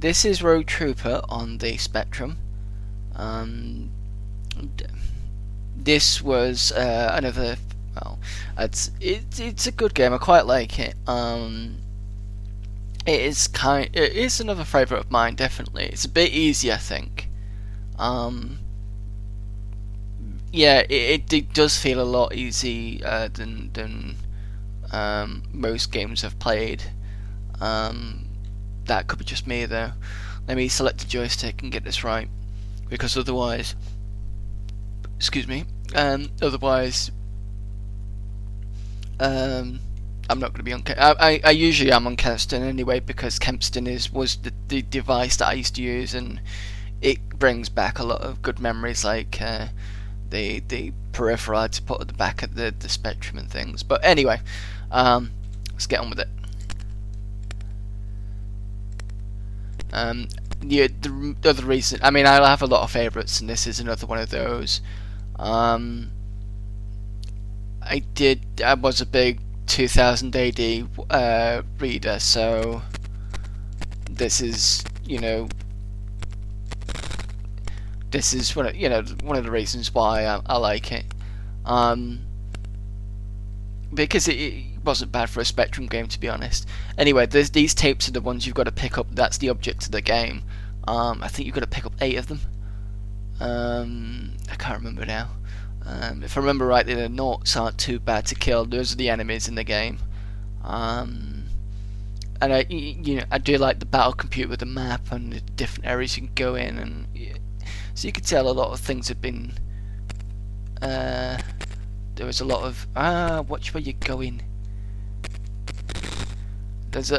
this is Road Trooper on the Spectrum. Um, this was another. Well, it's a good game. I quite like it. It is another favourite of mine. Definitely, it's a bit easy, I think. Um, yeah, it does feel a lot easier than most games I've played. Um, that could be just me though. Let me select the joystick and get this right, because otherwise, excuse me, otherwise, I'm not going to be on. I usually am on Kempston anyway, because Kempston was the device that I used to use, and it brings back a lot of good memories, like the peripheral I had to put at the back of the Spectrum and things. But anyway, let's get on with it. Yeah, the other reason, I mean, I have a lot of favourites, and this is another one of those. I was a big 2000 AD reader, so this is, one of the reasons why I like it. Because it wasn't bad for a Spectrum game, to be honest. Anyway, these tapes are the ones you've got to pick up. That's the object of the game. I think you've got to pick up 8 of them. I can't remember now. If I remember rightly, the noughts aren't too bad to kill. Those are the enemies in the game. And I do like the battle computer with the map and the different areas you can go in, and so you can tell a lot of things have been. There was a lot of watch where you're going. There was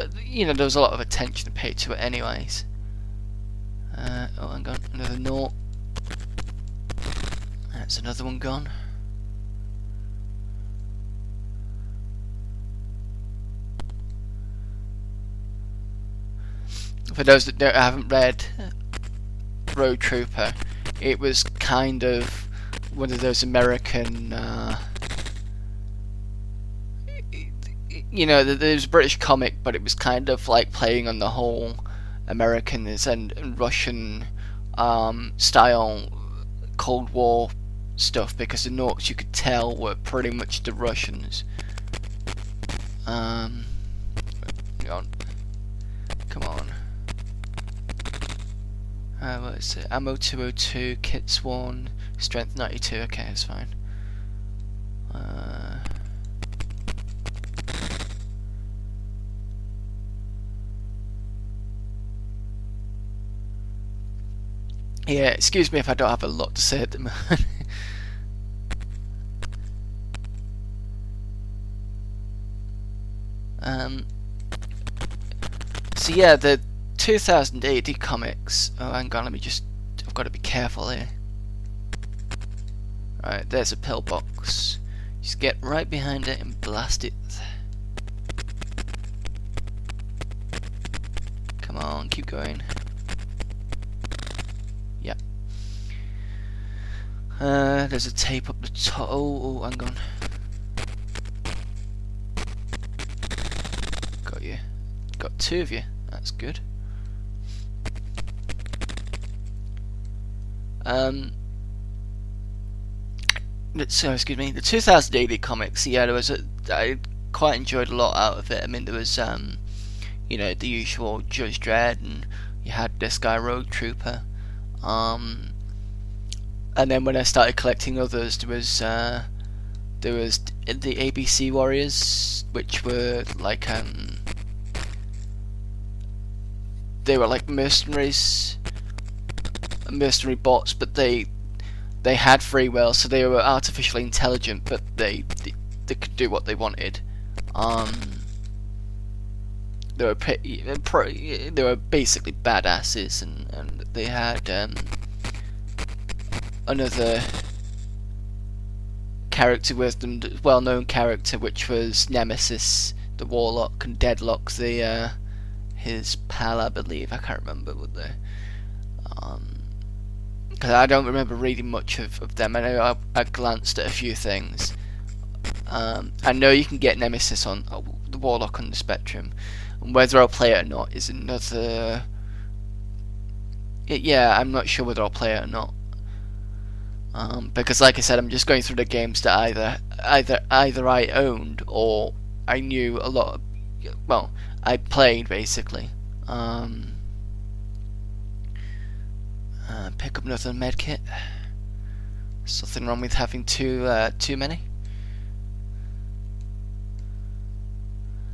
a lot of attention paid to it, anyways. Oh, hang on, another nought. That's another one gone. For those that haven't read Road Trooper, it was kind of one of those American, there's a British comic, but it was kind of like playing on the whole Americans and Russian style Cold War stuff, because the noughts you could tell were pretty much the Russians. Come on. What is it? Ammo 202, kits 1, strength 92. Okay, that's fine. Yeah, excuse me if I don't have a lot to say at the moment. So yeah, the 2000 AD comics. Oh, hang on, I've got to be careful here. Right, there's a pillbox. Just get right behind it and blast it. Come on, keep going. Yeah. There's a tape up the top. Oh, hang on. Got you. Got 2 of you. That's good. So excuse me. The 2000 AD comics. Yeah, I quite enjoyed a lot out of it. I mean, there was the usual Judge Dredd, and you had this guy Road Trooper. And then when I started collecting others, there was the ABC Warriors, which were like they were like mercenary bots, but they had free will, so they were artificially intelligent, but they could do what they wanted. They were basically badasses, and they had another character with them, well-known character, which was Nemesis, the Warlock, and Deadlock, his pal, I believe. I can't remember what they. Because I don't remember reading much of them. I know I glanced at a few things. I know you can get Nemesis on the Warlock on the Spectrum, and whether I'll play it or not is another yeah, I'm not sure whether I'll play it or not. Because, like I said, I'm just going through the games that either I owned or I knew a lot of, well, I played basically. Pick up another medkit. Something wrong with having too many.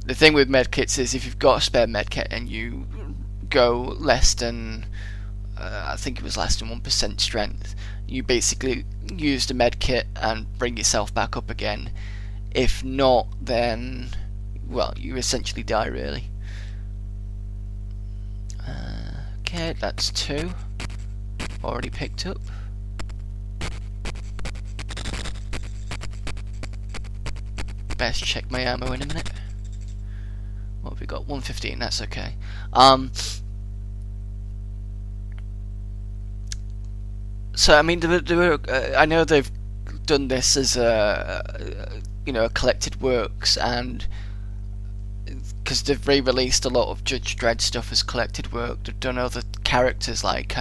The thing with medkits is if you've got a spare medkit and you go less than, I think it was less than 1% strength, you basically use the medkit and bring yourself back up again. If not, then, well, you essentially die really. Okay, that's 2. Already picked up. Best check my ammo in a minute. What have we got? 115, that's okay. So I mean, I know they've done this as a collected works, and because they've re-released a lot of Judge Dredd stuff as collected work. They've done other characters like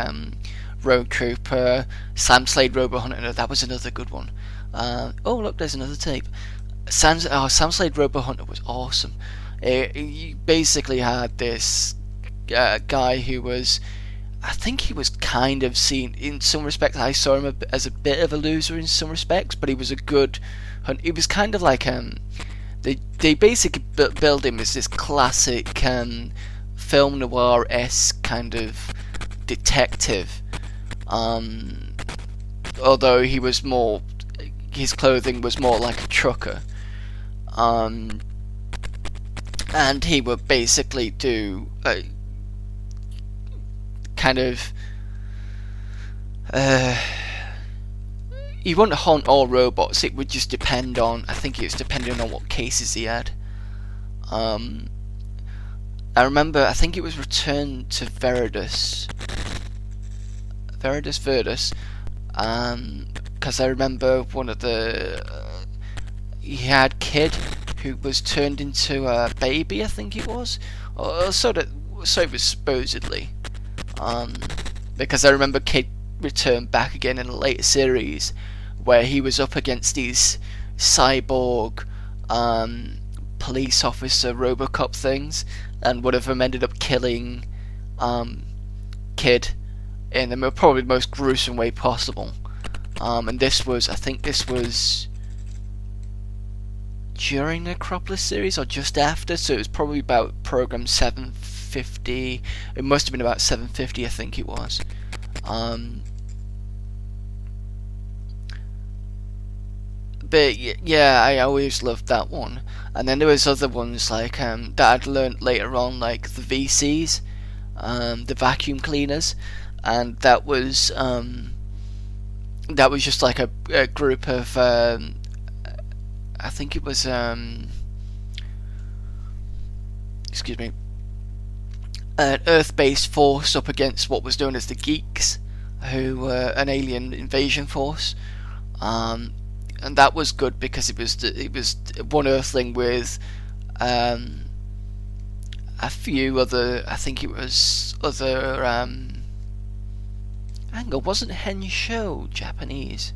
Road Trooper, Sam Slade Robo Hunter. That was another good one. Oh look, there's another tape. Sam Slade Robo Hunter was awesome. You basically had this guy who was, I think he was kind of seen, in some respects I saw him as a bit of a loser in some respects, but he was a good hunter. He was kind of like, they basically build him as this classic film noir-esque kind of detective, although he was more, his clothing was more like a trucker. And he would basically do kind of he wouldn't hunt all robots. It would just depend on, I think it was depending on what cases he had. I remember, I think it was Return to Verdus, because I remember one of the he had Kid who was turned into a baby, I think it was, or so it was supposedly, because I remember Kid returned back again in a later series where he was up against these cyborg police officer Robocop things, and one of them ended up killing Kid in the probably the most gruesome way possible. And this was, I think this was during the Acropolis series or just after, so it was probably about program 750. It must have been about 750, I think it was. But yeah, I always loved that one. And then there was other ones like that I'd learnt later on, like the VCs, the vacuum cleaners, and that was just like a group of I think it was excuse me, an Earth-based force up against what was known as the Geeks, who were an alien invasion force, and that was good because it was one Earthling with a few other, I think it was other hang on, wasn't Hensho Japanese?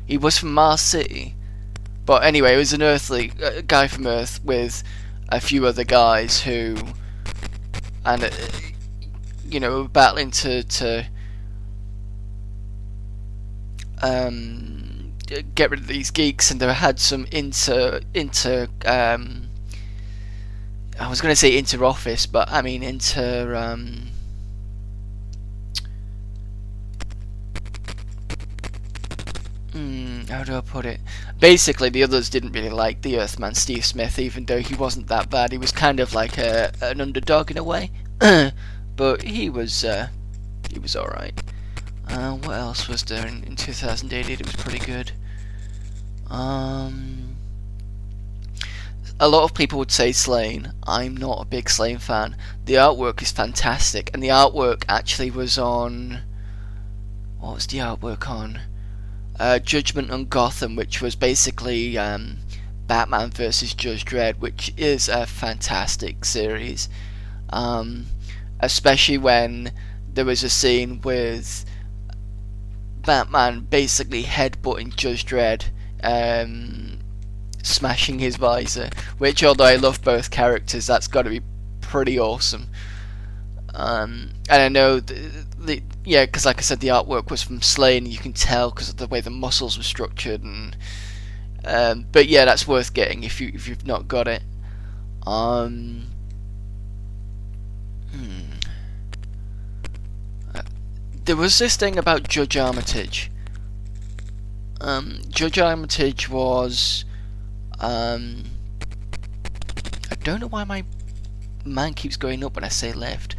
He was from Mars City. But anyway, it was an earthly guy from Earth with a few other guys who, and were battling to get rid of these geeks, and they had some I was going to say inter-office, but I mean how do I put it? Basically, the others didn't really like the Earthman Steve Smith, even though he wasn't that bad. He was kind of like an underdog in a way, but he was alright. What else was there in 2008? It was pretty good. A lot of people would say Slain. I'm not a big Slain fan. The artwork is fantastic, and the artwork actually was on, what was the artwork on? Judgment on Gotham, which was basically Batman versus Judge Dredd, which is a fantastic series, especially when there was a scene with Batman basically headbutting Judge Dredd, smashing his visor, which, although I love both characters, that's got to be pretty awesome. And I know yeah, because like I said, the artwork was from Slane, and you can tell because of the way the muscles were structured, and but yeah, that's worth getting if you've not got it. There was this thing about Judge Armitage. Judge Armitage was I don't know why my man keeps going up when I say left.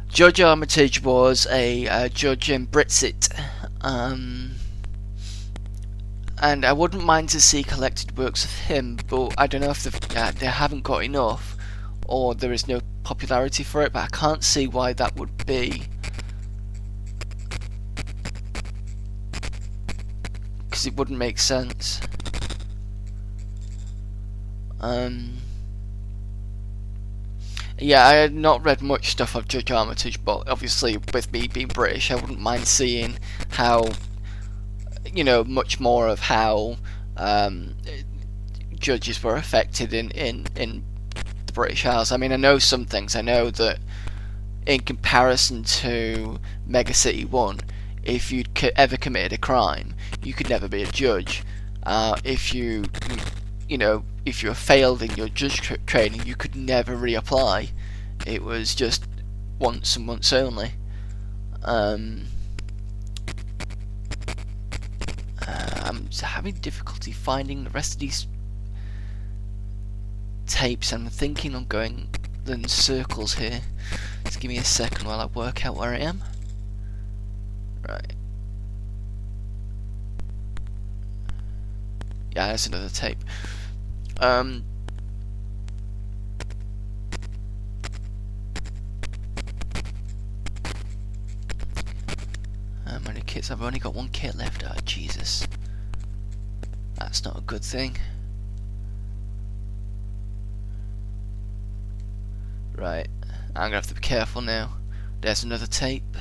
Judge Armitage was a judge in Brexit, and I wouldn't mind to see collected works of him, but I don't know if they haven't got enough, or there is no popularity for it, but I can't see why that would be. Because it wouldn't make sense. Yeah, I had not read much stuff of Judge Armitage, but obviously with me being British, I wouldn't mind seeing how, much more of how judges were affected in the British Isles. I mean, I know some things. I know that in comparison to Mega City 1, if you'd ever committed a crime, you could never be a judge. If you were failed in your judge training, you could never reapply. It was just once and once only. I'm having difficulty finding the rest of these tapes. I'm thinking on going in circles here. Just give me a second while I work out where I am. Right. Yeah, that's another tape. How many kits? I've only got one kit left. Oh, Jesus. That's not a good thing. Right. I'm gonna have to be careful now. There's another tape.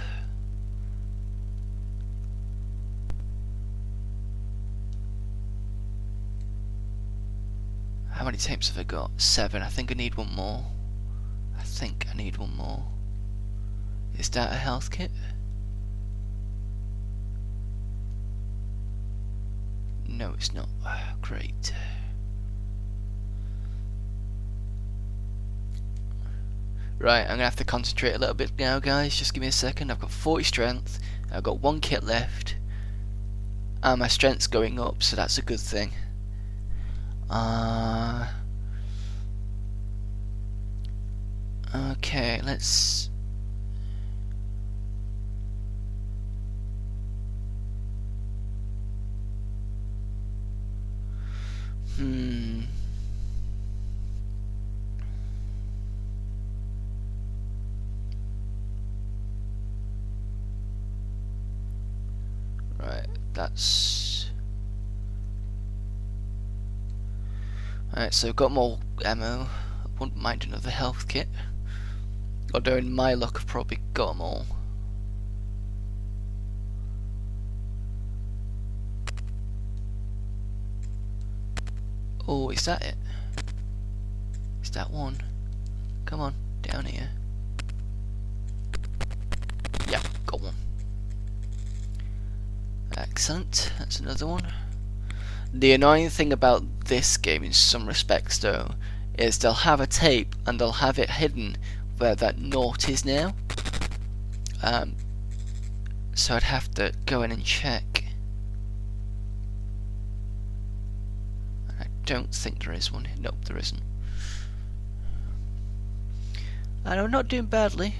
How many tapes have I got? 7. I think I need one more. Is that a health kit? No, it's not. Great. Right, I'm gonna have to concentrate a little bit now, guys. Just give me a second. I've got 40 strength. I've got 1 kit left. And my strength's going up, so that's a good thing. Okay, let's... Right, that's... Alright, so I've got more ammo. I wouldn't mind another health kit. Although in my luck I've probably got them all. Oh, is that it? Is that one? Come on, down here. Yeah, got one. Excellent, that's another one. The annoying thing about this game in some respects though is they'll have a tape and they'll have it hidden where that naught is now. So I'd have to go in and check. I don't think there is one. Nope, there isn't. And I'm not doing badly.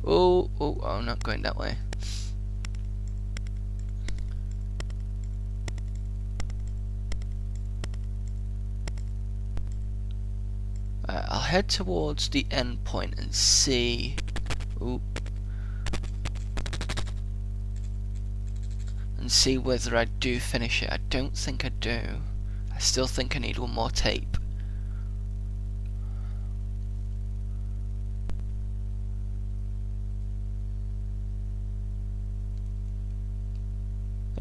Oh, I'm not going that way. I'll head towards the end point and see. Ooh. And see whether I do finish it. I don't think I do. I still think I need one more tape.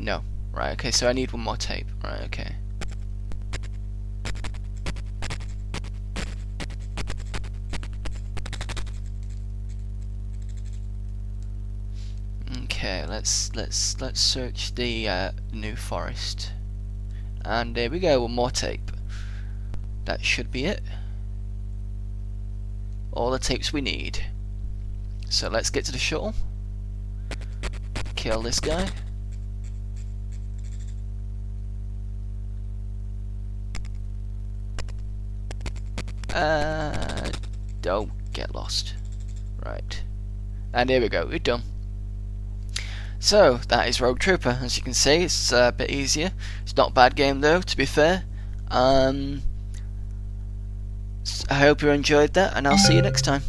No. Right, okay, so I need one more tape. Right, okay. Okay, let's search the New Forest. And there we go, one more tape. That should be it. All the tapes we need. So let's get to the shuttle. Kill this guy. Don't get lost. Right. And here we go, we're done. So, that is Rogue Trooper. As you can see, it's a bit easier. It's not a bad game though, to be fair. I hope you enjoyed that, and I'll see you next time.